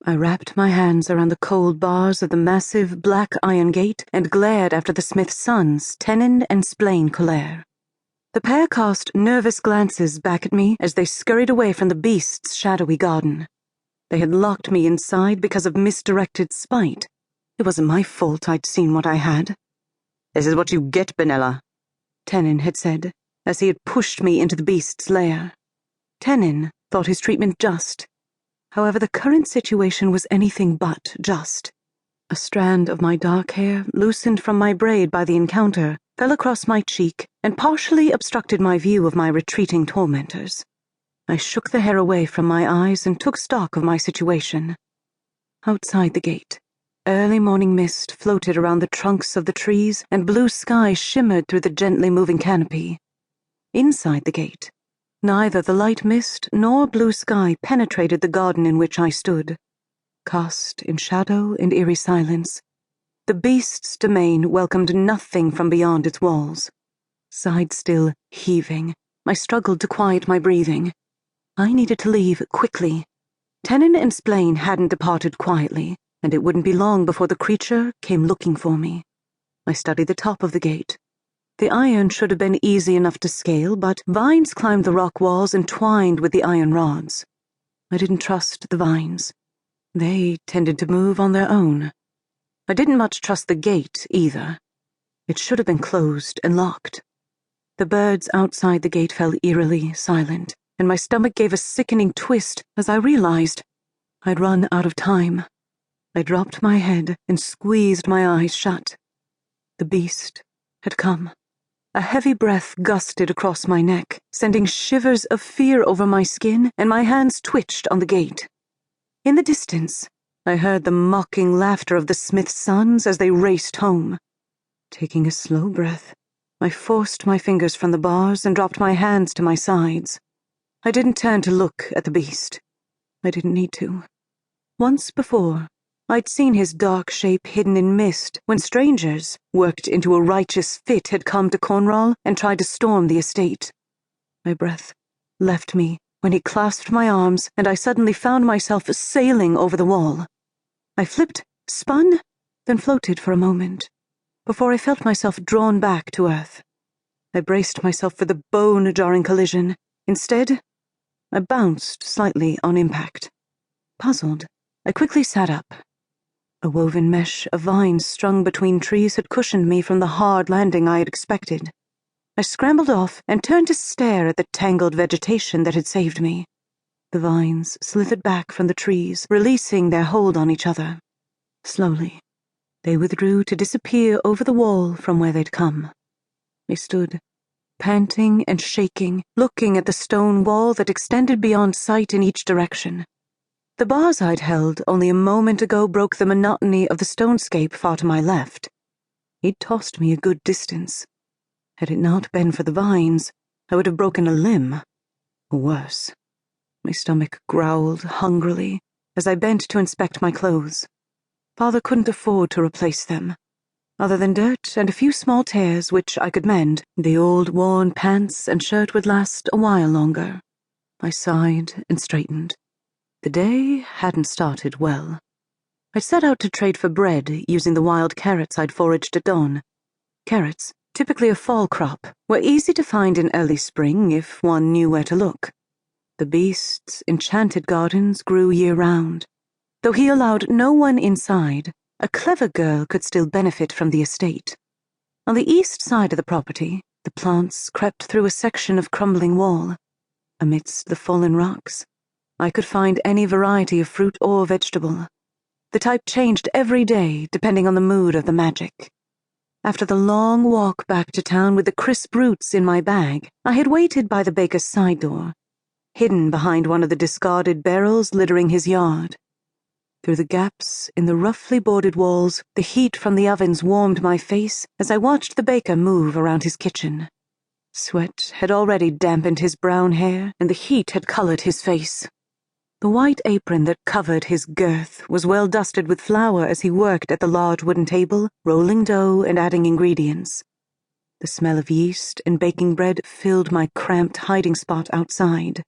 I wrapped my hands around the cold bars of the massive black iron gate and glared after the smith's sons, Tenin and Splain Colère. The pair cast nervous glances back at me as they scurried away from the beast's shadowy garden. They had locked me inside because of misdirected spite. It wasn't my fault I'd seen what I had. "This is what you get, Benella," Tenin had said, as he had pushed me into the beast's lair. Tenin thought his treatment just. However, the current situation was anything but just. A strand of my dark hair, loosened from my braid by the encounter, fell across my cheek and partially obstructed my view of my retreating tormentors. I shook the hair away from my eyes and took stock of my situation. Outside the gate, early morning mist floated around the trunks of the trees and blue sky shimmered through the gently moving canopy. Inside the gate, neither the light mist nor blue sky penetrated the garden in which I stood. Cast in shadow and eerie silence, the beast's domain welcomed nothing from beyond its walls. Side still heaving, I struggled to quiet my breathing. I needed to leave quickly. Tenin and Splain hadn't departed quietly, and it wouldn't be long before the creature came looking for me. I studied the top of the gate. The iron should have been easy enough to scale, but vines climbed the rock walls and twined with the iron rods. I didn't trust the vines. They tended to move on their own. I didn't much trust the gate, either. It should have been closed and locked. The birds outside the gate fell eerily silent, and my stomach gave a sickening twist as I realized I'd run out of time. I dropped my head and squeezed my eyes shut. The beast had come. A heavy breath gusted across my neck, sending shivers of fear over my skin, and my hands twitched on the gate. In the distance, I heard the mocking laughter of the smith's sons as they raced home. Taking a slow breath, I forced my fingers from the bars and dropped my hands to my sides. I didn't turn to look at the beast. I didn't need to. Once before, I'd seen his dark shape hidden in mist when strangers, worked into a righteous fit, had come to Cornwall and tried to storm the estate. My breath left me when he clasped my arms and I suddenly found myself sailing over the wall. I flipped, spun, then floated for a moment, before I felt myself drawn back to earth. I braced myself for the bone-jarring collision. Instead, I bounced slightly on impact. Puzzled, I quickly sat up. A woven mesh of vines strung between trees had cushioned me from the hard landing I had expected. I scrambled off and turned to stare at the tangled vegetation that had saved me. The vines slithered back from the trees, releasing their hold on each other. Slowly, they withdrew to disappear over the wall from where they'd come. I stood, panting and shaking, looking at the stone wall that extended beyond sight in each direction. The bars I'd held only a moment ago broke the monotony of the stonescape far to my left. He'd tossed me a good distance. Had it not been for the vines, I would have broken a limb. Or worse. My stomach growled hungrily as I bent to inspect my clothes. Father couldn't afford to replace them. Other than dirt and a few small tears which I could mend, the old worn pants and shirt would last a while longer. I sighed and straightened. The day hadn't started well. I'd set out to trade for bread using the wild carrots I'd foraged at dawn. Carrots, typically a fall crop, were easy to find in early spring if one knew where to look. The beast's enchanted gardens grew year-round. Though he allowed no one inside, a clever girl could still benefit from the estate. On the east side of the property, the plants crept through a section of crumbling wall. Amidst the fallen rocks, I could find any variety of fruit or vegetable. The type changed every day depending on the mood of the magic. After the long walk back to town with the crisp roots in my bag, I had waited by the baker's side door, hidden behind one of the discarded barrels littering his yard. Through the gaps in the roughly boarded walls, the heat from the ovens warmed my face as I watched the baker move around his kitchen. Sweat had already dampened his brown hair, and the heat had colored his face. The white apron that covered his girth was well dusted with flour as he worked at the large wooden table, rolling dough and adding ingredients. The smell of yeast and baking bread filled my cramped hiding spot outside.